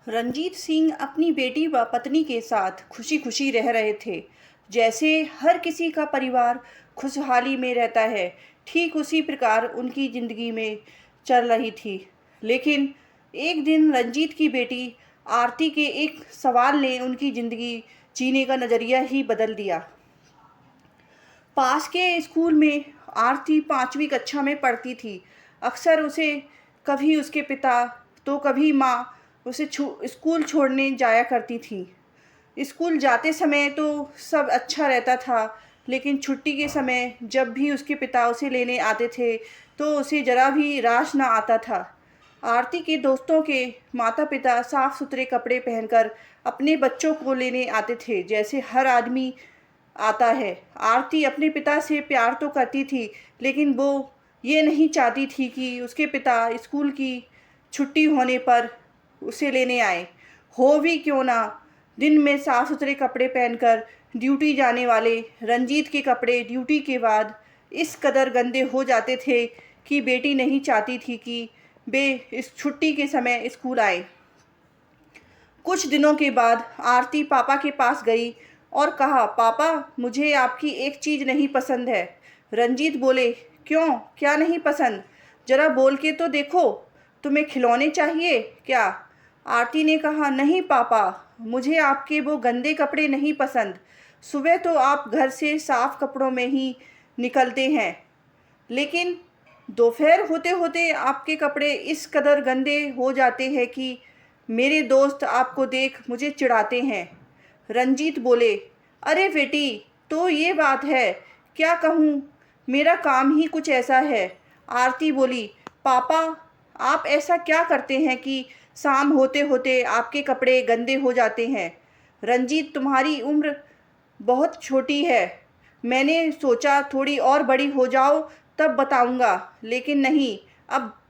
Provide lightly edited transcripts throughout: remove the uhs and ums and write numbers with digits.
रंजीत सिंह अपनी बेटी व पत्नी के साथ खुशी खुशी रह रहे थे। जैसे हर किसी का परिवार खुशहाली में रहता है, ठीक उसी प्रकार उनकी ज़िंदगी में चल रही थी। लेकिन एक दिन रंजीत की बेटी आरती के एक सवाल ने उनकी ज़िंदगी जीने का नज़रिया ही बदल दिया। पास के स्कूल में आरती 5वीं कक्षा में पढ़ती थी। अक्सर उसे कभी उसके पिता तो कभी माँ उसे स्कूल छोड़ने जाया करती थी। स्कूल जाते समय तो सब अच्छा रहता था, लेकिन छुट्टी के समय जब भी उसके पिता उसे लेने आते थे तो उसे ज़रा भी रास ना आता था। आरती के दोस्तों के माता-पिता साफ-सुथरे कपड़े पहनकर अपने बच्चों को लेने आते थे, जैसे हर आदमी आता है। आरती अपने पिता से प्यार तो करती थी, लेकिन वो ये नहीं चाहती थी कि उसके पिता स्कूल की छुट्टी होने पर उसे लेने आए। हो भी क्यों ना, दिन में साफ-सुथरे कपड़े पहनकर ड्यूटी जाने वाले रंजीत के कपड़े ड्यूटी के बाद इस कदर गंदे हो जाते थे कि बेटी नहीं चाहती थी कि वे इस छुट्टी के समय स्कूल आए। कुछ दिनों के बाद आरती पापा के पास गई और कहा, पापा मुझे आपकी एक चीज़ नहीं पसंद है। रंजीत बोले, क्यों, क्या नहीं पसंद? ज़रा बोल के तो देखो, तुम्हें खिलौने चाहिए क्या? आरती ने कहा, नहीं पापा, मुझे आपके वो गंदे कपड़े नहीं पसंद। सुबह तो आप घर से साफ कपड़ों में ही निकलते हैं, लेकिन दोपहर होते होते आपके कपड़े इस कदर गंदे हो जाते हैं कि मेरे दोस्त आपको देख मुझे चिढ़ाते हैं। रंजीत बोले, अरे बेटी, तो ये बात है, क्या कहूँ, मेरा काम ही कुछ ऐसा है। आरती बोली, पापा आप ऐसा क्या करते हैं कि शाम होते होते आपके कपड़े गंदे हो जाते हैं? रंजीत, तुम्हारी उम्र बहुत छोटी है। मैंने सोचा थोड़ी और बड़ी हो जाओ तब बताऊंगा, लेकिन नहीं, अब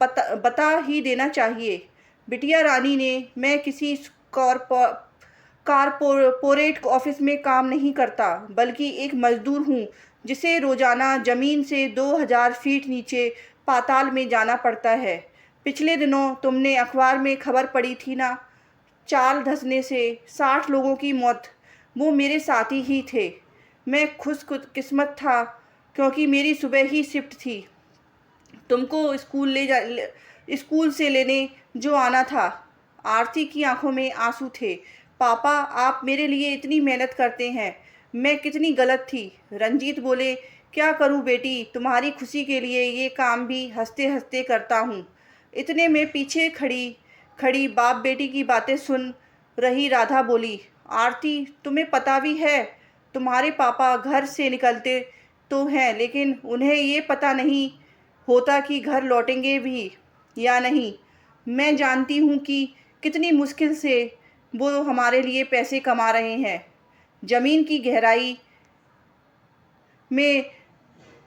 बता ही देना चाहिए। बिटिया रानी ने, मैं किसी कारपोरेट ऑफिस में काम नहीं करता, बल्कि एक मजदूर हूँ जिसे रोजाना ज़मीन से 2000 फीट नीचे पाताल में जाना पड़ता है। पिछले दिनों तुमने अखबार में खबर पड़ी थी ना, चाल धंसने से 60 लोगों की मौत। वो मेरे साथी ही थे। मैं खुशकिस्मत था क्योंकि मेरी सुबह ही शिफ्ट थी। तुमको स्कूल से लेने जो आना था। आरती की आंखों में आंसू थे। पापा आप मेरे लिए इतनी मेहनत करते हैं, मैं कितनी गलत थी। रंजीत बोले, क्या करूं बेटी, तुम्हारी खुशी के लिए ये काम भी हंसते हंसते करता हूं। इतने में पीछे खड़ी खड़ी बाप बेटी की बातें सुन रही राधा बोली, आरती तुम्हें पता भी है, तुम्हारे पापा घर से निकलते तो हैं, लेकिन उन्हें ये पता नहीं होता कि घर लौटेंगे भी या नहीं। मैं जानती हूँ कि कितनी मुश्किल से वो हमारे लिए पैसे कमा रहे हैं। ज़मीन की गहराई में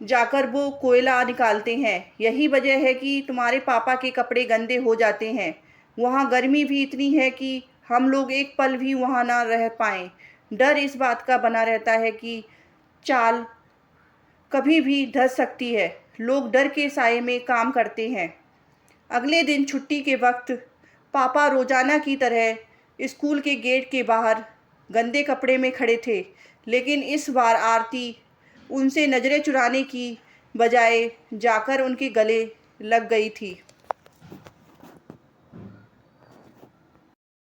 जाकर वो कोयला निकालते हैं। यही वजह है कि तुम्हारे पापा के कपड़े गंदे हो जाते हैं। वहाँ गर्मी भी इतनी है कि हम लोग एक पल भी वहाँ ना रह पाएँ। डर इस बात का बना रहता है कि चाल कभी भी धँस सकती है। लोग डर के साए में काम करते हैं। अगले दिन छुट्टी के वक्त पापा रोजाना की तरह स्कूल के गेट के बाहर गंदे कपड़े में खड़े थे, लेकिन इस बार आरती उनसे नज़रें चुराने की बजाय जाकर उनके गले लग गई थी।